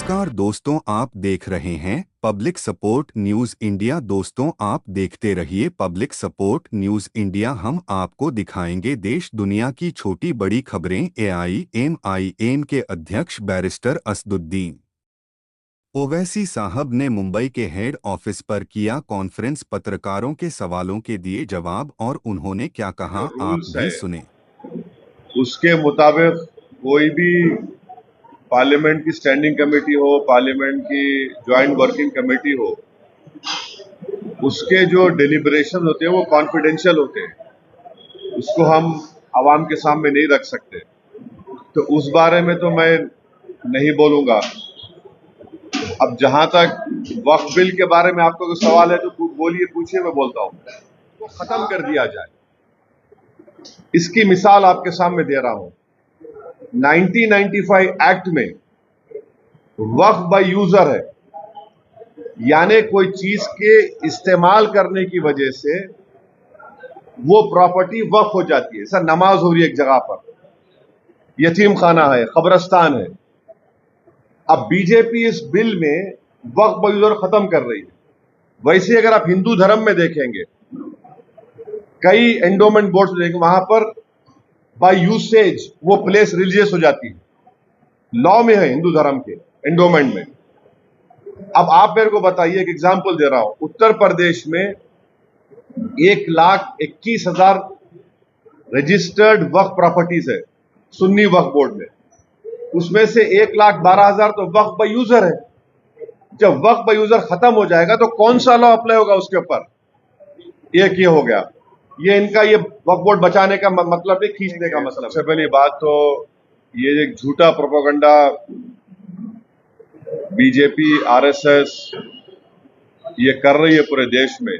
नमस्कार दोस्तों, आप देख रहे हैं पब्लिक सपोर्ट न्यूज़ इंडिया। दोस्तों, आप देखते रहिए पब्लिक सपोर्ट न्यूज़ इंडिया। हम आपको दिखाएंगे देश दुनिया की छोटी बड़ी खबरें। AIMIM के अध्यक्ष बैरिस्टर असदुद्दीन ओवैसी साहब ने मुंबई के हेड ऑफिस पर किया कॉन्फ्रेंस, पत्रकारों के सवालों के दिए जवाब और उन्होंने क्या कहा, जो आप रूल्स भी है सुने। उसके मुताबिक कोई भी पार्लियामेंट की स्टैंडिंग कमेटी हो, पार्लियामेंट की ज्वाइंट वर्किंग कमेटी हो, उसके जो डिलिब्रेशन होते हैं वो कॉन्फिडेंशियल होते हैं। उसको हम आवाम के सामने नहीं रख सकते। तो उस बारे में तो मैं नहीं बोलूंगा। अब जहां तक वक्फ बिल के बारे में आपका कोई सवाल है तो बोलिए, पूछिए, मैं बोलता हूं। वो खत्म कर दिया जाए, इसकी मिसाल आपके सामने दे रहा हूं। 1995 एक्ट में वक्फ बाय यूजर है, यानी कोई चीज के इस्तेमाल करने की वजह से वो प्रॉपर्टी वक्फ हो जाती है। सर, नमाज हो रही है एक जगह पर, यतीम खाना है, कब्रस्तान है। अब बीजेपी इस बिल में वक्फ बाय यूजर खत्म कर रही है। वैसे अगर आप हिंदू धर्म में देखेंगे, कई एंडोमेंट बोर्ड देखेंगे, वहां पर बाय यूसेज वो प्लेस रिलीजियस हो जाती है। लॉ में है हिंदू धर्म के एंडोमेंट में। अब आप मेरे को बताइए, एक एग्जांपल दे रहा हूं। उत्तर प्रदेश में 1,21,000 रजिस्टर्ड वक्फ प्रॉपर्टीज है सुन्नी वक्फ बोर्ड में। उसमें से 1,12,000 तो वक्फ बाय यूजर है। जब वक्फ बाय यूजर खत्म हो जाएगा तो कौन सा लॉ अप्लाई होगा उसके ऊपर? एक ये हो गया। ये इनका ये वक्फ बोर्ड बचाने का मतलब है, खींचने का मतलब। सबसे पहली बात तो ये एक झूठा प्रोपेगेंडा बीजेपी आरएसएस ये कर रही है पूरे देश में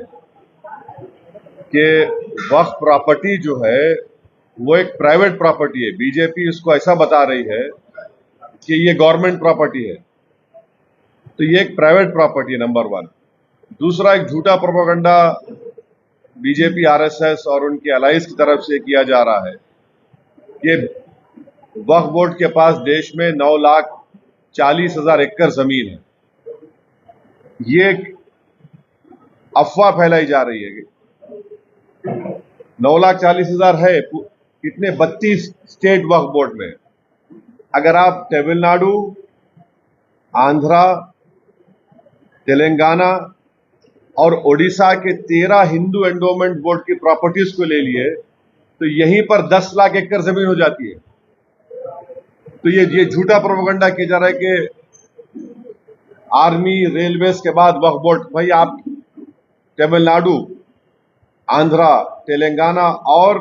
कि वक्फ प्रॉपर्टी जो है वो एक प्राइवेट प्रॉपर्टी है। बीजेपी इसको ऐसा बता रही है कि ये गवर्नमेंट प्रॉपर्टी है। तो ये एक प्राइवेट प्रॉपर्टी है, नंबर वन। दूसरा, एक झूठा प्रोपेगेंडा बीजेपी आरएसएस और उनके अलाइज की तरफ से किया जा रहा है कि वक्फ बोर्ड के पास देश में 9,40,000 एकड़ जमीन है। ये अफवाह फैलाई जा रही है कि 9,40,000 है। कितने? 32 स्टेट वक्फ बोर्ड में। अगर आप तमिलनाडु, आंध्रा, तेलंगाना और ओडिशा के 13 हिंदू एंडोमेंट बोर्ड की प्रॉपर्टीज को ले लिए तो यहीं पर 10 लाख एकड़ जमीन हो जाती है। तो ये झूठा प्रोपेगेंडा किया जा रहा है कि आर्मी, रेलवेज के बाद वक्फ बोर्ड। भाई, आप तमिलनाडु, आंध्रा, तेलंगाना और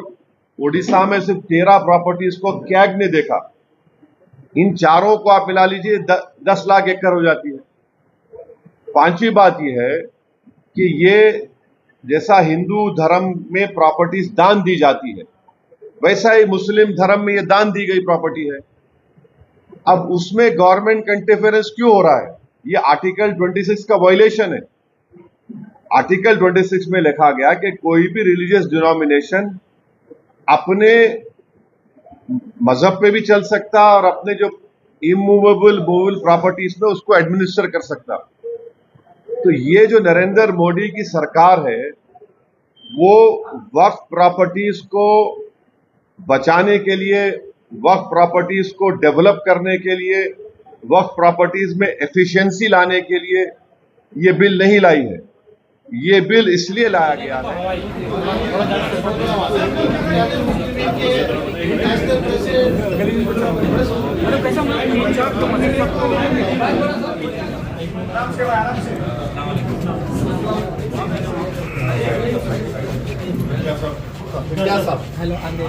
ओडिशा में सिर्फ 13 प्रॉपर्टीज को कैग ने देखा। इन चारों को आप मिला लीजिए, 10 लाख एकड़ हो जाती है। पांचवी बात यह है कि ये जैसा हिंदू धर्म में प्रॉपर्टीज दान दी जाती है, वैसा ही मुस्लिम धर्म में ये दान दी गई प्रॉपर्टी है। अब उसमें गवर्नमेंट का इंटरफेरेंस क्यों हो रहा है? ये आर्टिकल 26 का वायलेशन है। आर्टिकल 26 में लिखा गया कि कोई भी रिलीजियस डिनोमिनेशन अपने मजहब पे भी चल सकता और अपने जो इमूवेबल मूवेबल प्रॉपर्टीज में उसको एडमिनिस्टर कर सकता। तो ये जो नरेंद्र मोदी की सरकार है वो वक्फ प्रॉपर्टीज को बचाने के लिए, वक्फ प्रॉपर्टीज को डेवलप करने के लिए, वक्फ प्रॉपर्टीज में एफिशिएंसी लाने के लिए ये बिल नहीं लाई है। ये बिल इसलिए लाया गया है हेलो, अंदर